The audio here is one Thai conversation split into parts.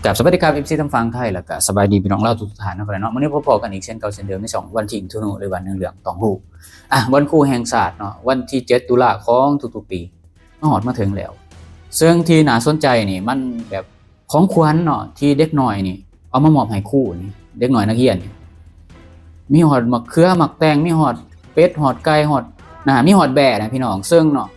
กับสวัสดีครับ FC ทั้งฟังไทยแล้วก็สบายดีพี่น้องเล่าทุกท่านนะครับเนาะวันนี้พบกันอีกเช่นเก่าเช่นเดิมใน2วันที่ทุนุหรือวันหนึ่งเหลืองต้องฮู้วันครูแห่งศาสตร์เนาะวันที่7ตุลาของทุกๆปีมาฮอดมาถึงแล้วซึ่งที่น่าสนใจนี่มันแบบของขวัญเนาะที่เด็กน้อยนี่เอามามอบให้ครูนี่เด็กน้อยนักเรียนนี่มีฮอดมะเขือมักแตงมีฮอดเป็ดฮอดไก่ฮอดมีฮอดแบะนะพี่น้องซึ่งเนาะ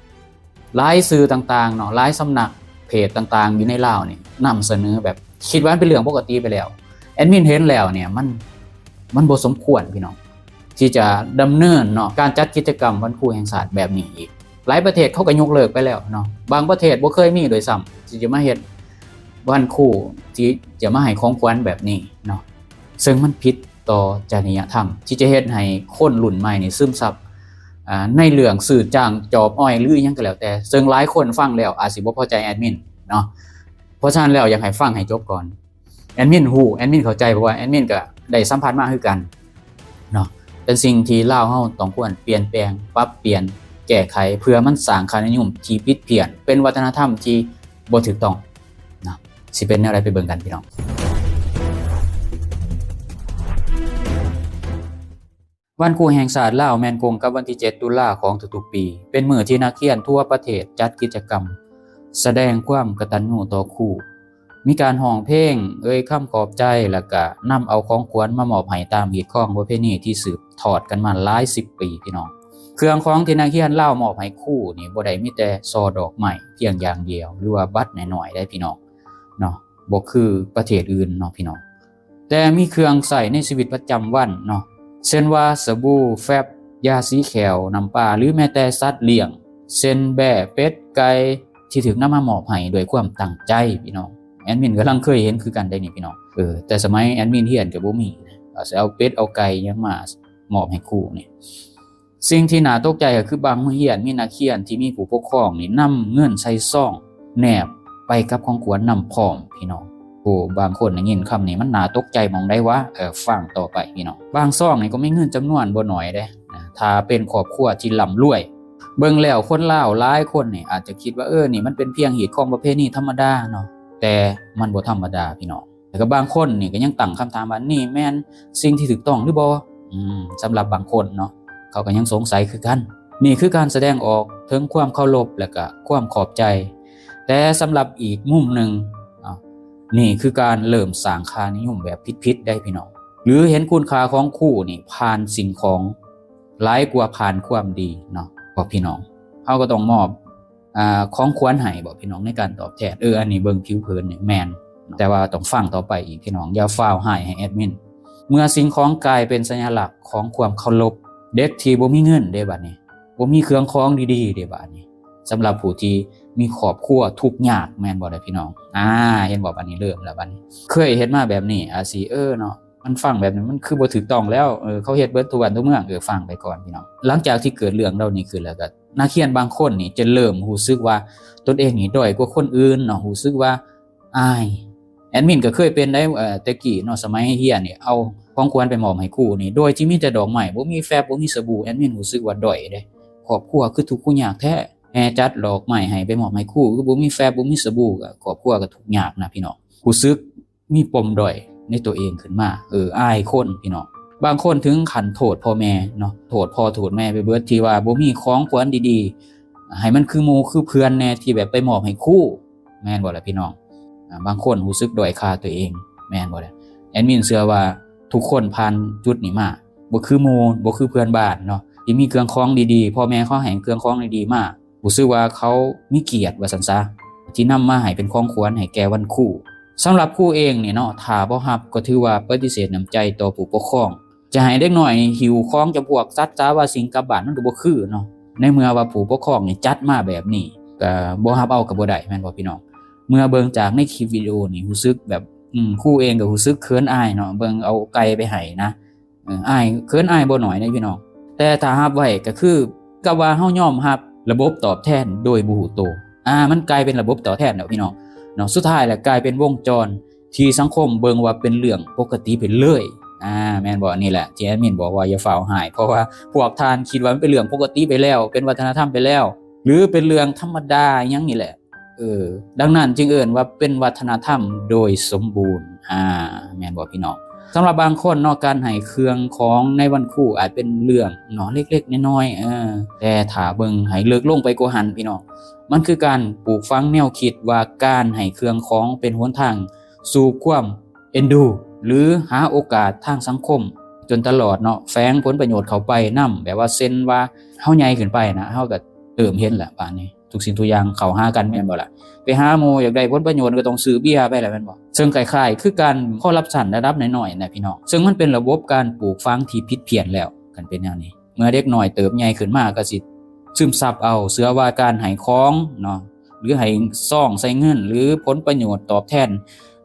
หลายสื่อต่างๆเนาะหลายสำนักเพจต่างๆอยู่ในลาวนี่นำเสนอแบบคิดว่าเป็นเรื่องปกติไปแล้วแอดมินเห็นแล้วเนี่ยมันบ่สมควรพี่น้องที่จะดำเนินเนาะการจัดกิจกรรมวันครูแห่งศาสตร์แบบนี้อีกหลายประเทศเขาก็ยกเลิกไปแล้วเนาะบางประเทศบ่เคยมีโดยซ้ำที่จะมาเฮ็ดวันครูที่จะมาให้ของขวัญแบบนี้เนาะซึ่งมันผิดต่อจริยธรรมที่จะเฮ็ดให้คนรุ่นใหม่นี่ซึมซับในเรื่องสื่อจ้างจอบอ้อยหรือหยังก็แล้วแต่ซึ่งหลายคนฟังแล้วอาจสิบ่พอใจแอดมินเนาะเพราะฉะนั้นแล้วอยากให้ฟังให้จบก่อนแอดมินเข้าใจเพราะว่าแอดมินก็ได้สัมผัสมาคือกันเนาะเป็นสิ่งที่ลาวเฮาต้องควรเปลี่ยนแปลงปรับเปลี่ยนแก้ไขเพื่อมันสร้างค่านิยมที่ผิดเพี้ยนเป็นวัฒนธรรมที่บ่ถูกต้องนะสิเป็นแนวใดไปเบิ่งกันพี่น้องวันครูแห่งศาสตร์ลาวแม่นคงกับวันที่7ตุลาของทุกๆปีเป็นมื้อที่นักเรียนทั่วประเทศจัดกิจกรรมแสดงความกตัญญูต่อครูมีการร้องเพลงคำขอบใจแล้วก็นำเอาของขวัญมามอบให้ตามฮีตของประเพณีที่สืบทอดกันมาหลาย10ปีพี่น้องเครื่องของที่นักเรียนลาวมอบให้ครูนี่บ่ได้มีแต่ซอดอกไม้เพียงอย่างเดียวหรือว่าบัตรน้อยๆได้พี่น้องเนาะบ่คือประเทศอื่นเนาะพี่น้องแต่มีเครื่องใช้ในชีวิตประจำวันเนาะเช่นว่าสบู่แฟบยาสีแขวน้ำปลาหรือแม้แต่สัตว์เลี้ยงเช่นแบะเป็ดไก่ที่ถึงนำมามอบให้ด้วยความตั้งใจพี่น้องแอดมินกำลังเคยเห็นคือกันได้นี่พี่น้องแต่สมัยแอดมินเรียนก็บ่มีเอาเป็ดเอาไก่ยังมามอบให้ครูนี่สิ่งที่น่าตกใจก็คือบางโรงเรียนมีนักเรียนที่มีผู้ปกครองนี่นำเงินใส่ซองแนบไปกับของขวัญนำพร้อมพี่น้องบางคนได้ยินคำนี้มันน่าตกใจมองได้ว่าฟังต่อไปพี่น้องบางซองนี่ก็มีเงินจำนวนบ่น้อยเด้ถ้าเป็นครอบครัวที่ร่ำรวยเบิ่งแล้วคนลาวหลายคนนี่อาจจะคิดว่านี่มันเป็นเพียงฮีตของประเพณีธรรมดาเนาะแต่มันบ่ธรรมดาพี่น้องแต่ก็บางคนนี่ก็ยังตั้งคำถามว่านี่แม่นสิ่งที่ถูกต้องหรือบ่สำหรับบางคนเนาะเขาก็ยังสงสัยคือกันนี่คือการแสดงออกถึงความเคารพและก็ความขอบใจแต่สำหรับอีกมุมนึงนี่คือการเริ่มสร้างค่านิยมแบบผิดๆได้พี่น้องหรือเห็นคุณค่าของครูนี่ผ่านสิ่งของหลายกว่าผ่านความดีเนาะบอกพี่น้องเฮาก็ต้องมอบของขวัญให้บอกพี่น้องในการตอบแทนอันนี้เบิ่งผิวเผินนี่แม่นแต่ว่าต้องฟังต่อไปอีกพี่น้องอย่าฟ้าวให้แอดมินเมื่อสิ่งของกลายเป็นสัญลักษณ์ของความเคารพเด็กที่บ่มีเงินเด้บัดนี้บ่มีเครื่องของดีๆเด้บัดนี้สำหรับผู้ที่มีครอบครัวทุกข์ยากแม่นบ่ได้พี่น้องเห็นบ่บัดนี้เริ่มแล้วบัดนี้เคยเฮ็ดมาแบบนี้สิเนาะมันฟังแบบนี้มันคือบ่ถูกต้องแล้วเขาเฮ็ดเบิดทุกวันทุกเมืองฟังไปก่อนพี่น้องหลังจากที่เกิดเรื่องเหล่านี้ขึ้นแล้วก็นักเรียนบางคนนี่จะเริ่มรู้สึกว่าตนเองนี่ด้อยกว่าคนอื่นเนาะรู้สึกว่าอายแอดมินก็เคยเป็นได้แต่กี้เนาะสมัยเรียนนี่เอาของขวัญไปมอบให้ครูนี่โดยที่มีแต่ดอกไม้บ่มีแฟบบ่มีสบู่แอดมินรู้สึกว่าด้อยเด้ครอบครัวคือทุกข์ยากแท้จัดดอกไม้ให้ไปมอบให้ครูคือบ่มีแฟบบ่มีสบู่ก็ครอบครัวก็ทุกข์ยากนะพี่น้องรู้สึกมีปมด้อยในตัวเองขึ้นมาอายคนพี่น้องบางคนถึงขั้นโทษพ่อแม่เนาะโทษพ่อโทษแม่ไปเบิดที่ว่าบ่มีของขวัญดีๆให้มันคือหมู่คือเพื่อนแน่ที่แบบไปมอบให้ครูแม่นบ่ล่ะพี่น้องบางคนรู้สึกด้อยค่าตัวเองแม่นบ่ล่ะแอดมินเชื่อว่าทุกคนผ่านจุดนี้มาบ่คือหมู่บ่คือเพื่อนบ้านเนาะที่มีเครื่องของดีๆพ่อแม่เขาให้เครื่องของดีๆมารู้สึกว่าเขามีเกียรติว่าซั่นซะที่นำมาให้เป็นของขวัญให้แก่วันครูสำหรับครูเองนี่เนาะถ้าบ่รับก็ถือว่าปฏิเสธน้ำใจต่อผู้ปกครองจะให้เด็กน้อยหิวของจะพวกสัตว์จ้าว่าสิ่งกลับบ้านมันก็บ่คือเนาะในเมื่อว่าผู้ปกครองนี่จัดมาแบบนี้ก็บ่รับเอาก็บ่ได้แม่นบ่พี่น้องเมื่อเบิ่งจากในคลิปวิดีโอนี่รู้สึกแบบครูเองก็รู้สึกเขินอายเนาะเบิ่งเอาไก่ไปให้นะอายเขินอายบ่น้อยนะพี่น้องแต่ถ้ารับไว้ก็คือก็ว่าเฮายอมรับระบบตอบแทนโดยบ่ฮู้โตมันกลายเป็นระบบตอบแทนแล้วพี่น้องเนาะสุดท้ายแล้วกลายเป็นวงจรที่สังคมเบิ่งว่าเป็นเรื่องปกติไปเลยแม่นบ่นี่แหละที่แอดมินบอกว่าอย่าฟ้าวหายเพราะว่าพวกท่านคิดว่ามันเป็นเรื่องปกติไปแล้วเป็นวัฒนธรรมไปแล้วหรือเป็นเรื่องธรรมดาหยังนี่แหละ ดังนั้นจึงเอิ้นว่าเป็นวัฒนธรรมโดยสมบูรณ์แม่นบ่พี่น้องสำหรับบางคนเนาะการให้เครื่องของในวันครูอาจเป็นเรื่องเนาะเล็กๆน้อยๆแต่ถ้าเบิ่งให้ลึกลงไปกว่าหันพี่น้องมันคือการปลูกฝังแนวคิดว่าการให้เครื่องของเป็นหนทางสู่ความเอ็นดูหรือหาโอกาสทางสังคมจนตลอดเนาะแฝงผลประโยชน์เข้าไปนำแบบว่าเซ็นว่าเฮาใหญ่ขึ้นไปนะเฮาก็เริ่มเห็นแล้วป่านนี้ทุกสิ่งทุกอย่างเข้าหากันแม่นบ่ล่ะไปหาหมู่อยากได้ผลประโยชน์ก็ต้องซื้อเบียร์ไปแหละแม่นบ่ซึ่งคล้ายๆคือการคอร์รัปชันระดับน้อยๆนะพี่น้องซึ่งมันเป็นระบบการปลูกฝังที่ผิดเพี้ยนแล้วกันเป็นแนวนี้เมื่อเด็กน้อยเติบใหญ่ขึ้นมาก็สิซึมซับเอาเชื่อว่าการให้ของเนาะหรือให้ซ่องใส่เงินหรือผลประโยชน์ตอบแทน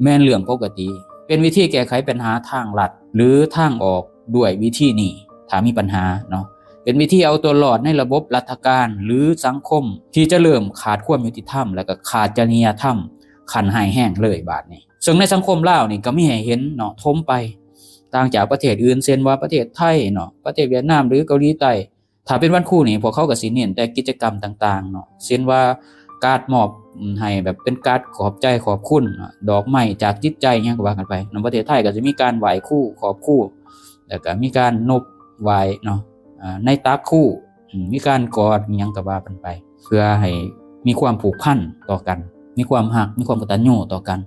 แม่นเรื่องปกติเป็นวิธีแก้ไขปัญหาทางลัดหรือทางออกด้วยวิธีนี้ถ้ามีปัญหาเนาะเป็นวิธีเอาตัวรอดในระบบรัฐการหรือสังคมที่จะเริ่มขาดความยุติธรรมและก็ขาดจริยธรรมขันหายแห้งเลยบาดนี้ซึ่งในสังคมลาวนี่ก็มีให้เห็นเนาะทมไปต่างจากประเทศอื่นเช่นว่าประเทศไทยเนาะประเทศเวียดนามหรือเกาหลีใต้ถ้าเป็นวันครูนี่พวกเขาก็สิเน้นแต่กิจกรรมต่างๆเนาะเช่นว่าการ์ดมอบให้แบบเป็นการ์ดขอบใจขอบคุณดอกไม้จากจิตใจหยังก็ว่ากันไปในประเทศไทยก็จะมีการไหว้ครูขอบครูแล้วก็มีการนบไหว้เนาะในตักคู่มีการกอดหยังก็ว่ากันไปเพื่อให้มีความผูกพันต่อกันมีความรักมีความกตัญญูต่อกัน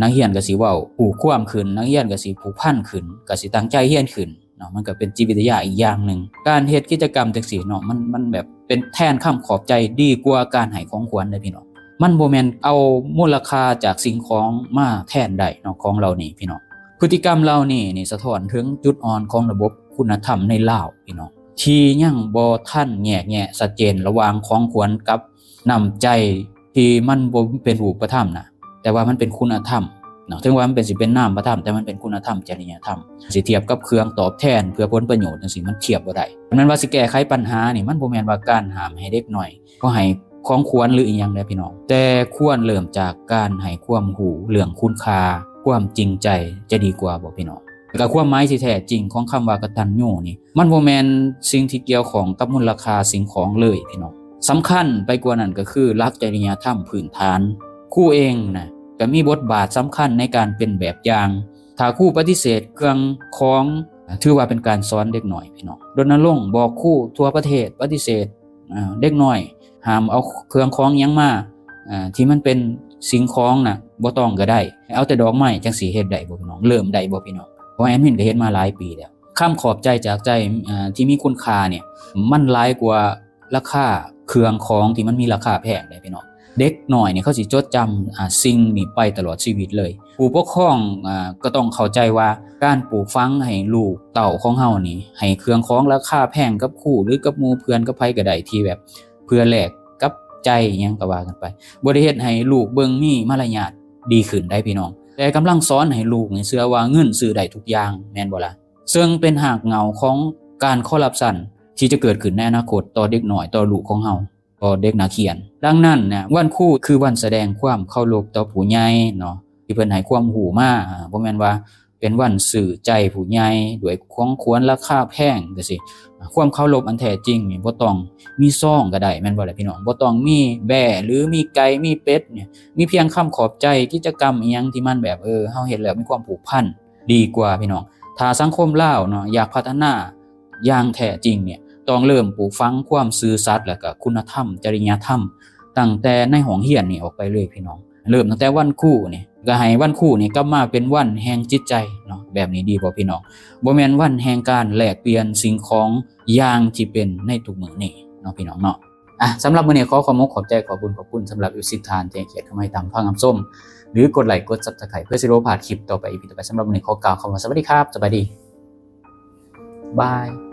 นักเรียนก็สิเว้าผูกความขึ้นนักเรียนก็สิผูกพันขึ้นก็สิตั้งใจเรียนขึ้นเนาะมันก็เป็นจิตวิทยาอีกอย่างนึงการเฮ็ดกิจกรรมจังซี่เนาะมันแบบเป็นแทนคำขอบใจดีกว่าการให้ของขวัญเด้อพี่น้องมันบ่แม่นเอามูลค่าจากสิ่งของมาแทนได้เนาะของเรานี่พี่น้องพฤติกรรมเรานี่สะท้อนถึงจุดอ่อนของระบบคุณธรรมในลาวพี่น้องที่ยังบ่ทันแยกแยะชัดเจนระหว่างของขวัญกับน้ำใจที่มันบ่เป็นรูปธรรมนะแต่ว่ามันเป็นคุณธรรมเนาะถึงว่ามันเป็นสิเป็นนามธรรมแต่มันเป็นคุณธรรมจริยธรรมสิเทียบกับเครื่องตอบแทนเพื่อผลประโยชน์จังซี่มันเทียบบ่ได้มันว่าสิแก้ไขปัญหานี่มันบ่แม่นว่าการห้ามให้เด็กน้อยก็ให้ของควรหรืออีหยังเด้อพี่น้องแต่ควรเริ่มจากการให้ความรู้เรื่องคุณค่าความจริงใจจะดีกว่าบ่พี่น้องแล้วก็ความหมายที่แท้จริงของคำว่ากตัญญูนี่มันบ่แม่นสิ่งที่เกี่ยวข้องกับมูลค่าสิ่งของเลยพี่น้องสำคัญไปกว่านั้นก็คือหลักจริยธรรมพื้นฐานครูเองนะก็มีบทบาทสำคัญในการเป็นแบบอย่างถ้าครูปฏิเสธเครื่องของถือว่าเป็นการสอนเด็กน้อยพี่น้องรณรงค์บอกครูทั่วประเทศปฏิเสธเด็กน้อยห้ามเอาเครื่องของหยังมาที่มันเป็นสิ่งของน่ะบ่ต้องก็ได้เอาแต่ดอกไม้จังสิเฮ็ดได้บ่พี่น้องเริ่มได้บ่พี่น้องเพราะแอดมินก็เฮ็ดมาหลายปีแล้วคำขอบใจจากใจที่มีคุณค่าเนี่ยมันหลายกว่าราคาเครื่องของที่มันมีราคาแพงได้พี่น้องเด็กน้อยเนี่ยเขาสิจดจำสิ่งนี้ไปตลอดชีวิตเลยผู้ปกครองก็ต้องเข้าใจว่าการปลูกฝังให้ลูกเต่าของเฮานี่ให้เครื่องของราคาแพงกับครูหรือกับหมู่เพื่อนกับไผก็ได้ที่แบบเพื่อแลกกับใจหยังก็ว่ากันไปบ่ได้เฮ็ดให้ลูกเบิ่งมีมารยาทดีขึ้นได้พี่น้องแต่กำลังสอนให้ลูกนี่เชื่อว่าเงินซื้อได้ทุกอย่างแม่นบ่ล่ะซึ่งเป็นหากเหงาของการคอร์รัปชันที่จะเกิดขึ้นในอนาคตต่อเด็กน้อยต่อลูกของเฮาต่อเด็กนักเรียนดังนั้นเนี่ยวันครูคือวันแสดงความเคารพต่อผู้ใหญ่เนาะที่เพิ่นให้ความรู้มาบ่แม่นว่าเป็นวันสื่อใจผู้ใหญ่ด้วยของควรราคาแพงจังซี่ความเคารพอันแท้จริงนี่บ่ต้องมีซ่องก็ได้แม่นบ่ล่ะพี่น้องบ่ต้องมีแบ่หรือมีไก่มีเป็ดเนี่ยมีเพียงคำขอบใจกิจกรรมอีหยังที่มันแบบเฮาเฮ็ดแล้วมีความผูกพันดีกว่าพี่น้องถ้าสังคมลาวเนาะอยากพัฒนาอย่างแท้จริงเนี่ยต้องเริ่มปลูกฝังความซื่อสัตย์แล้วก็คุณธรรมจริยธรรมตั้งแต่ในห้องเรียนนี่ออกไปเลยพี่น้องเริ่มตั้งแต่วันครูนี่ก็ให้วันครูนี่กลับมาเป็นวันแห่งจิตใจเนาะแบบนี้ดีบ่พี่น้องบ่แม่นวันแห่งการแลกเปลี่ยนสิ่งของอย่างที่เป็นในทุกมื้อนี้เนาะพี่น้องเนาะสำหรับมื้อนี้ขอขอบคุณขอบใจขอบคุณสำหรับอยู่สิทานที่เขียนเข้ามาให้ตามฟังคำส้มหรือกดไลค์กด Subscribe เพื่อสิบ่พลาดคลิปต่อไปอีพีต่อไปสำหรับมื้อนี้ขอกล่าวคำว่าสวัสดีครับสบายดีบาย